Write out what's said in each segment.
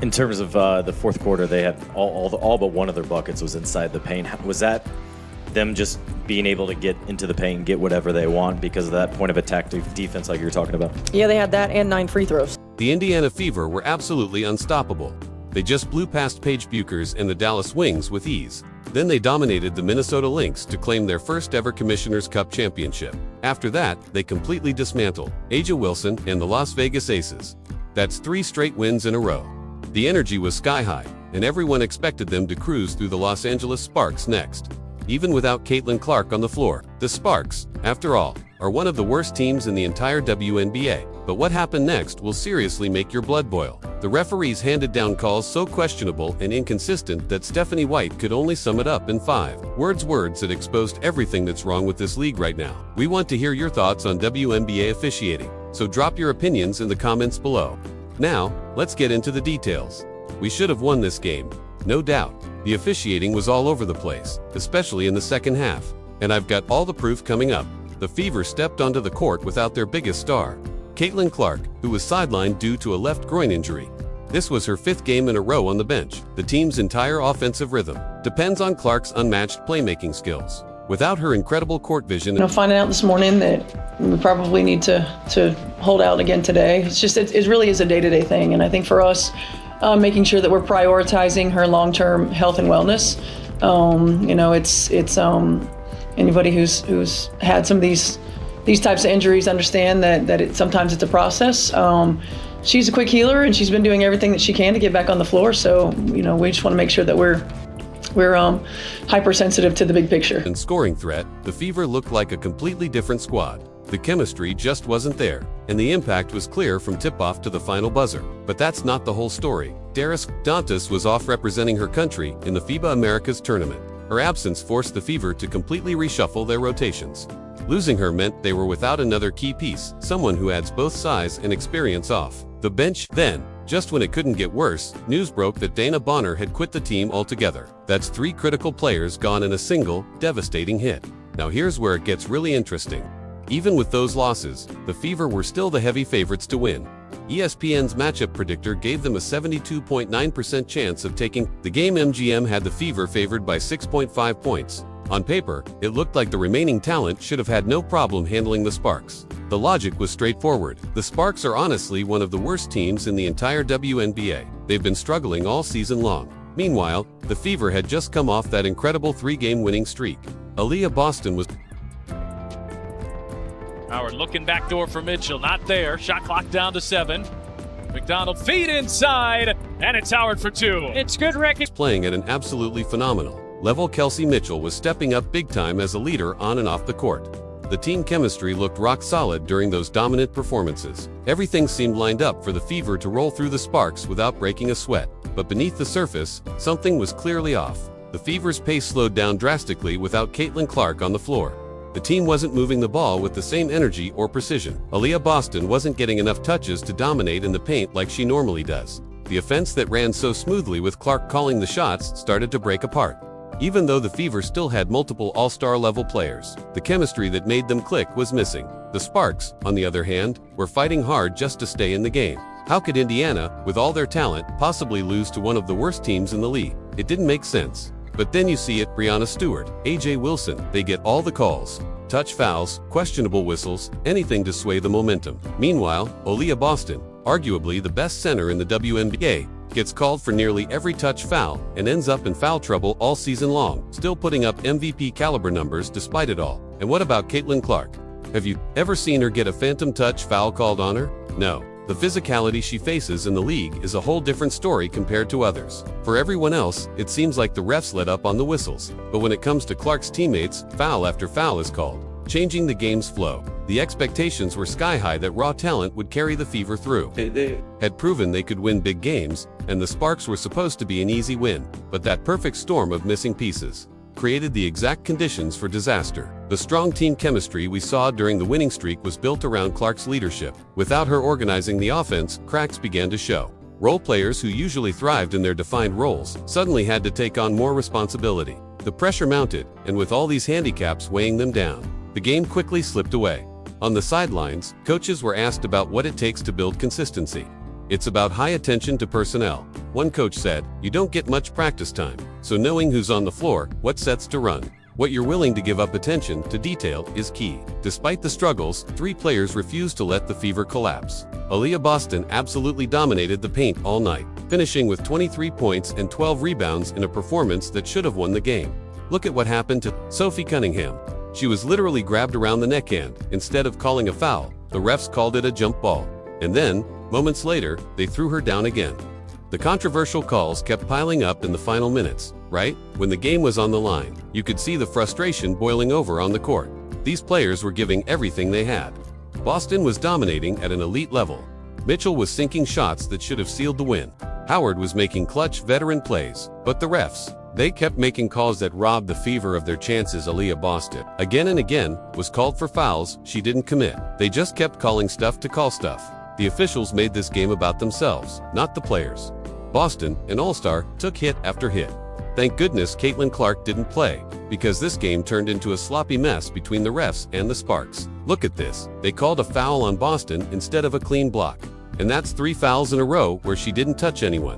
In terms of the fourth quarter, they had all but one of their buckets was inside the paint. Was that them just being able to get into the paint and get whatever they want because of that point of attack defense like you were talking about? Yeah, they had that and 9 free throws. The Indiana Fever were absolutely unstoppable. They just blew past Paige Buchers and the Dallas Wings with ease. Then they dominated the Minnesota Lynx to claim their first ever Commissioner's Cup championship. After that, they completely dismantled A'ja Wilson and the Las Vegas Aces. That's 3 straight wins in a row. The energy was sky high, and everyone expected them to cruise through the Los Angeles Sparks next. Even without Caitlin Clark on the floor, the Sparks, after all, are one of the worst teams in the entire WNBA. But what happened next will seriously make your blood boil. The referees handed down calls so questionable and inconsistent that Stephanie White could only sum it up in 5 words that exposed everything that's wrong with this league right now. We want to hear your thoughts on WNBA officiating, so drop your opinions in the comments below. Now, let's get into the details. We should have won this game, no doubt. The officiating was all over the place, especially in the second half. And I've got all the proof coming up. The Fever stepped onto the court without their biggest star, Caitlin Clark, who was sidelined due to a left groin injury. This was her 5th game in a row on the bench. The team's entire offensive rhythm depends on Clark's unmatched playmaking skills. Without her incredible court vision, Finding out this morning that we probably need to hold out again today. It really is a day-to-day thing, and I think for us, making sure that we're prioritizing her long-term health and wellness. It's anybody who's had some of these types of injuries understand that sometimes it's a process. She's a quick healer, and she's been doing everything that she can to get back on the floor. So we just want to make sure that we're hypersensitive to the big picture. In scoring threat, the Fever looked like a completely different squad. The chemistry just wasn't there, and the impact was clear from tip-off to the final buzzer. But that's not the whole story. Darius Dantas was off representing her country in the FIBA Americas tournament. Her absence forced the Fever to completely reshuffle their rotations. Losing her meant they were without another key piece, someone who adds both size and experience off the bench. Then, just when it couldn't get worse, news broke that Dana Bonner had quit the team altogether. That's 3 critical players gone in a single, devastating hit. Now here's where it gets really interesting. Even with those losses, the Fever were still the heavy favorites to win. ESPN's matchup predictor gave them a 72.9% chance of taking the game. MGM had the Fever favored by 6.5 points. On paper, it looked like the remaining talent should have had no problem handling the Sparks. The logic was straightforward. The Sparks are honestly one of the worst teams in the entire WNBA. They've been struggling all season long. Meanwhile, the Fever had just come off that incredible 3-game winning streak. Aaliyah Boston was Howard looking backdoor for Mitchell, not there. Shot clock down to 7. McDonald feed inside, and it's Howard for 2. It's good recognition. Playing at an absolutely phenomenal level. Kelsey Mitchell was stepping up big time as a leader on and off the court. The team chemistry looked rock solid during those dominant performances. Everything seemed lined up for the Fever to roll through the Sparks without breaking a sweat. But beneath the surface, something was clearly off. The Fever's pace slowed down drastically without Caitlin Clark on the floor. The team wasn't moving the ball with the same energy or precision. Aaliyah Boston wasn't getting enough touches to dominate in the paint like she normally does. The offense that ran so smoothly with Clark calling the shots started to break apart. Even though the Fever still had multiple all-star level players, the chemistry that made them click was missing. The Sparks, on the other hand, were fighting hard just to stay in the game. How could Indiana, with all their talent, possibly lose to one of the worst teams in the league? It didn't make sense. But then you see it, Breanna Stewart, A'ja Wilson, they get all the calls. Touch fouls, questionable whistles, anything to sway the momentum. Meanwhile, Aaliyah Boston, arguably the best center in the WNBA, gets called for nearly every touch foul and ends up in foul trouble all season long, still putting up MVP caliber numbers despite it all. And what about Caitlin Clark? Have you ever seen her get a phantom touch foul called on her? No. The physicality she faces in the league is a whole different story compared to others. For everyone else, it seems like the refs let up on the whistles. But when it comes to Clark's teammates, foul after foul is called, changing the game's flow. The expectations were sky high that raw talent would carry the Fever through. They had proven they could win big games, and the Sparks were supposed to be an easy win. But that perfect storm of missing pieces created the exact conditions for disaster. The strong team chemistry we saw during the winning streak was built around Clark's leadership. Without her organizing the offense, cracks began to show. Role players who usually thrived in their defined roles suddenly had to take on more responsibility. The pressure mounted, and with all these handicaps weighing them down, the game quickly slipped away. On the sidelines, coaches were asked about what it takes to build consistency. It's about high attention to personnel. One coach said, "You don't get much practice time, so knowing who's on the floor, what sets to run, what you're willing to give up attention to detail is key." Despite the struggles, 3 players refused to let the Fever collapse. Aaliyah Boston absolutely dominated the paint all night, finishing with 23 points and 12 rebounds in a performance that should have won the game. Look at what happened to Sophie Cunningham. She was literally grabbed around the neckhand. Instead of calling a foul, the refs called it a jump ball. And then, moments later, they threw her down again. The controversial calls kept piling up in the final minutes, right? When the game was on the line, you could see the frustration boiling over on the court. These players were giving everything they had. Boston was dominating at an elite level. Mitchell was sinking shots that should have sealed the win. Howard was making clutch veteran plays, but the refs, they kept making calls that robbed the Fever of their chances. Aaliyah Boston, again and again, was called for fouls she didn't commit. They just kept calling stuff to call stuff. The officials made this game about themselves, not the players. Boston, an all-star, took hit after hit. Thank goodness Caitlin Clark didn't play, because this game turned into a sloppy mess between the refs and the Sparks. Look at this. They called a foul on Boston instead of a clean block. And that's 3 fouls in a row where she didn't touch anyone.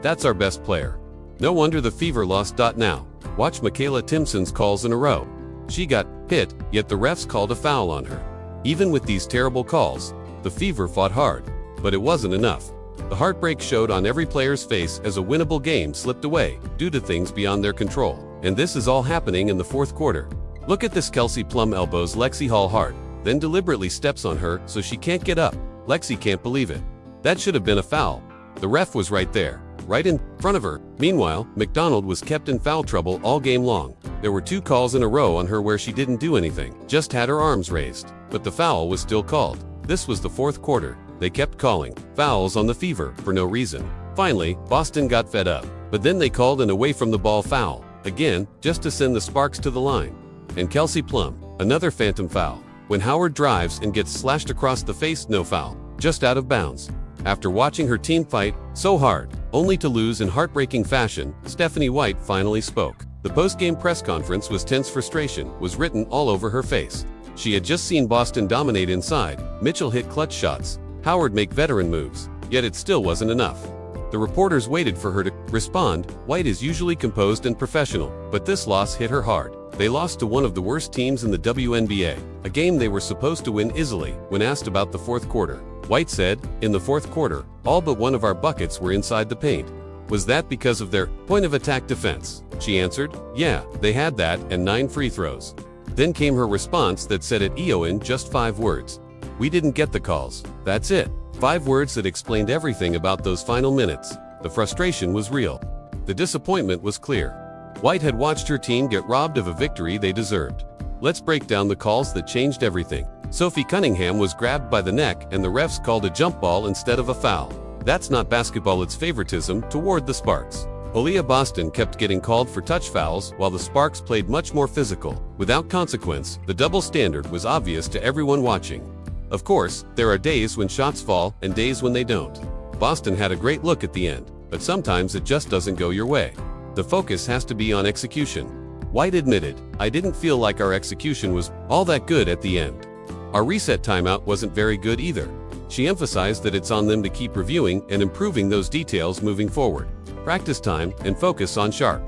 That's our best player. No wonder the Fever lost. Now, watch Michaela Timpson's calls in a row. She got hit, yet the refs called a foul on her. Even with these terrible calls, the Fever fought hard, but it wasn't enough. The heartbreak showed on every player's face as a winnable game slipped away due to things beyond their control. And this is all happening in the 4th quarter. Look at this. Kelsey Plum elbows Lexi Hall hard, then deliberately steps on her so she can't get up. Lexi can't believe it. That should have been a foul. The ref was right there, right in front of her. Meanwhile, McDonald was kept in foul trouble all game long. There were 2 calls in a row on her where she didn't do anything, just had her arms raised. But the foul was still called. This was the 4th quarter. They kept calling fouls on the Fever for no reason. Finally, Boston got fed up, but then they called an away from the ball foul, again, just to send the Sparks to the line. And Kelsey Plum, another phantom foul. When Howard drives and gets slashed across the face, no foul, just out of bounds. After watching her team fight so hard, only to lose in heartbreaking fashion, Stephanie White finally spoke. The post-game press conference was tense. Frustration was written all over her face. She had just seen Boston dominate inside, Mitchell hit clutch shots, Howard make veteran moves, yet it still wasn't enough. The reporters waited for her to respond. White is usually composed and professional, but this loss hit her hard. They lost to one of the worst teams in the WNBA, a game they were supposed to win easily. When asked about the 4th quarter, White said, "In the 4th quarter, all but one of our buckets were inside the paint. Was that because of their point of attack defense?" She answered, "Yeah, they had that and 9 free throws." Then came her response that said it in just 5 words. "We didn't get the calls. That's it." 5 words that explained everything about those final minutes. The frustration was real. The disappointment was clear. White had watched her team get robbed of a victory they deserved. Let's break down the calls that changed everything. Sophie Cunningham was grabbed by the neck and the refs called a jump ball instead of a foul. That's not basketball, it's favoritism toward the Sparks. Aaliyah Boston kept getting called for touch fouls while the Sparks played much more physical. Without consequence, the double standard was obvious to everyone watching. Of course, there are days when shots fall and days when they don't. Boston had a great look at the end, but sometimes it just doesn't go your way. The focus has to be on execution. White admitted, "I didn't feel like our execution was all that good at the end. Our reset timeout wasn't very good either." She emphasized that it's on them to keep reviewing and improving those details moving forward. Practice time and focus on sharp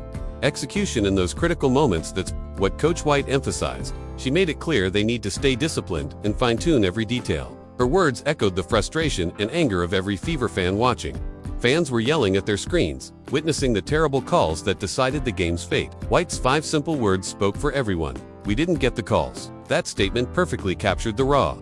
execution in those critical moments. That's what Coach White emphasized. She made it clear they need to stay disciplined and fine-tune every detail. Her words echoed the frustration and anger of every Fever fan watching. Fans were yelling at their screens, witnessing the terrible calls that decided the game's fate. White's 5 simple words spoke for everyone. "We didn't get the calls." That statement perfectly captured the raw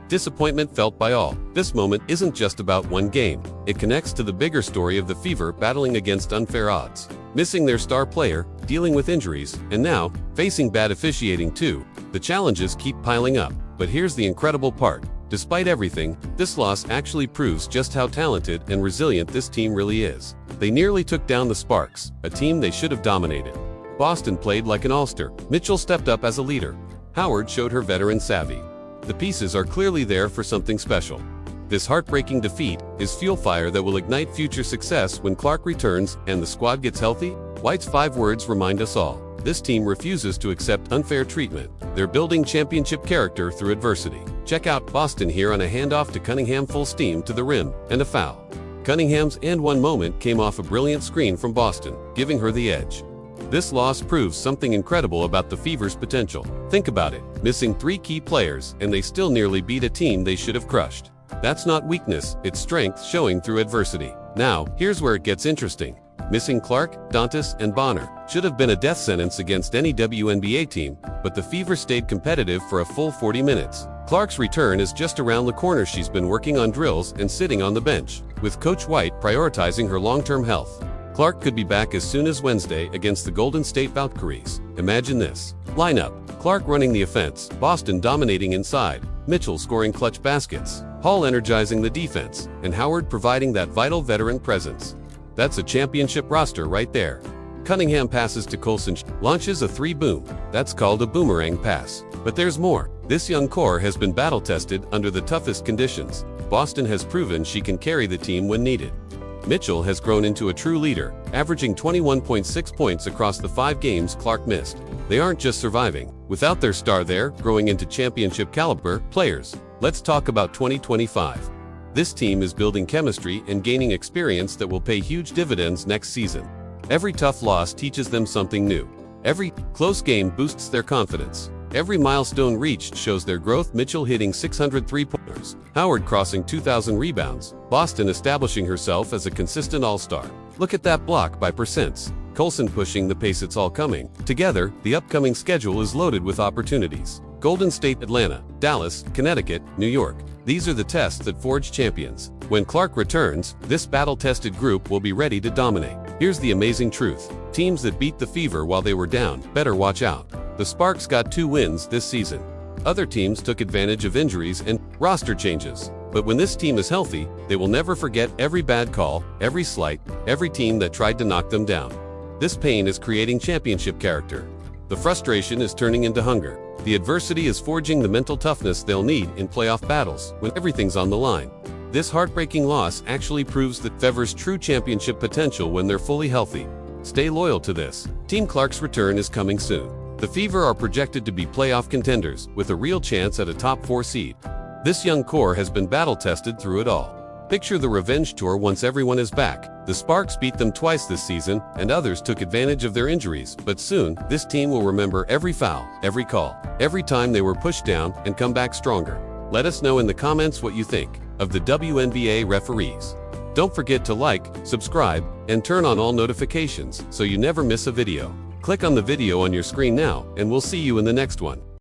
disappointment felt by all. This moment isn't just about one game. It connects to the bigger story of the Fever battling against unfair odds, missing their star player, dealing with injuries, and now, facing bad officiating too. The challenges keep piling up. But here's the incredible part. Despite everything, this loss actually proves just how talented and resilient this team really is. They nearly took down the Sparks, a team they should have dominated. Boston played like an all-star. Mitchell stepped up as a leader. Howard showed her veteran savvy. The pieces are clearly there for something special. This heartbreaking defeat is fuel fire that will ignite future success when Clark returns and the squad gets healthy. White's 5 words remind us all. This team refuses to accept unfair treatment. They're building championship character through adversity. Check out Boston here on a handoff to Cunningham, full steam to the rim, and a foul. Cunningham's and one moment came off a brilliant screen from Boston, giving her the edge. This loss proves something incredible about the Fever's potential. Think about it, missing 3 key players and they still nearly beat a team they should have crushed. That's not weakness, it's strength showing through adversity. Now, here's where it gets interesting. Missing Clark, Dantas, and Bonner should have been a death sentence against any WNBA team, but the Fever stayed competitive for a full 40 minutes. Clark's return is just around the corner. She's been working on drills and sitting on the bench, with Coach White prioritizing her long-term health. Clark could be back as soon as Wednesday against the Golden State Valkyries. Imagine this lineup: Clark running the offense, Boston dominating inside, Mitchell scoring clutch baskets, Hall energizing the defense, and Howard providing that vital veteran presence. That's a championship roster right there. Cunningham passes to Coulson, launches a 3-boom. That's called a boomerang pass. But there's more. This young core has been battle-tested under the toughest conditions. Boston has proven she can carry the team when needed. Mitchell has grown into a true leader, averaging 21.6 points across the 5 games Clark missed. They aren't just surviving. Without their star there, growing into championship-caliber players. Let's talk about 2025. This team is building chemistry and gaining experience that will pay huge dividends next season. Every tough loss teaches them something new. Every close game boosts their confidence. Every milestone reached shows their growth. Mitchell hitting 600 3-pointers, Howard crossing 2,000 rebounds, Boston establishing herself as a consistent all-star. Look at that block by percents. Coulson pushing the pace. It's all coming together. The upcoming schedule is loaded with opportunities. Golden State, Atlanta, Dallas, Connecticut, New York. These are the tests that forge champions. When Clark returns, this battle-tested group will be ready to dominate. Here's the amazing truth. Teams that beat the Fever while they were down better watch out. The Sparks got 2 wins this season. Other teams took advantage of injuries and roster changes. But when this team is healthy, they will never forget every bad call, every slight, every team that tried to knock them down. This pain is creating championship character. The frustration is turning into hunger. The adversity is forging the mental toughness they'll need in playoff battles when everything's on the line. This heartbreaking loss actually proves that Fever's true championship potential when they're fully healthy. Stay loyal to this. Team Clark's return is coming soon. The Fever are projected to be playoff contenders, with a real chance at a top 4 seed. This young core has been battle-tested through it all. Picture the revenge tour once everyone is back. The Sparks beat them twice this season, and others took advantage of their injuries. But soon, this team will remember every foul, every call, every time they were pushed down and come back stronger. Let us know in the comments what you think of the WNBA referees. Don't forget to like, subscribe, and turn on all notifications so you never miss a video. Click on the video on your screen now, and we'll see you in the next one.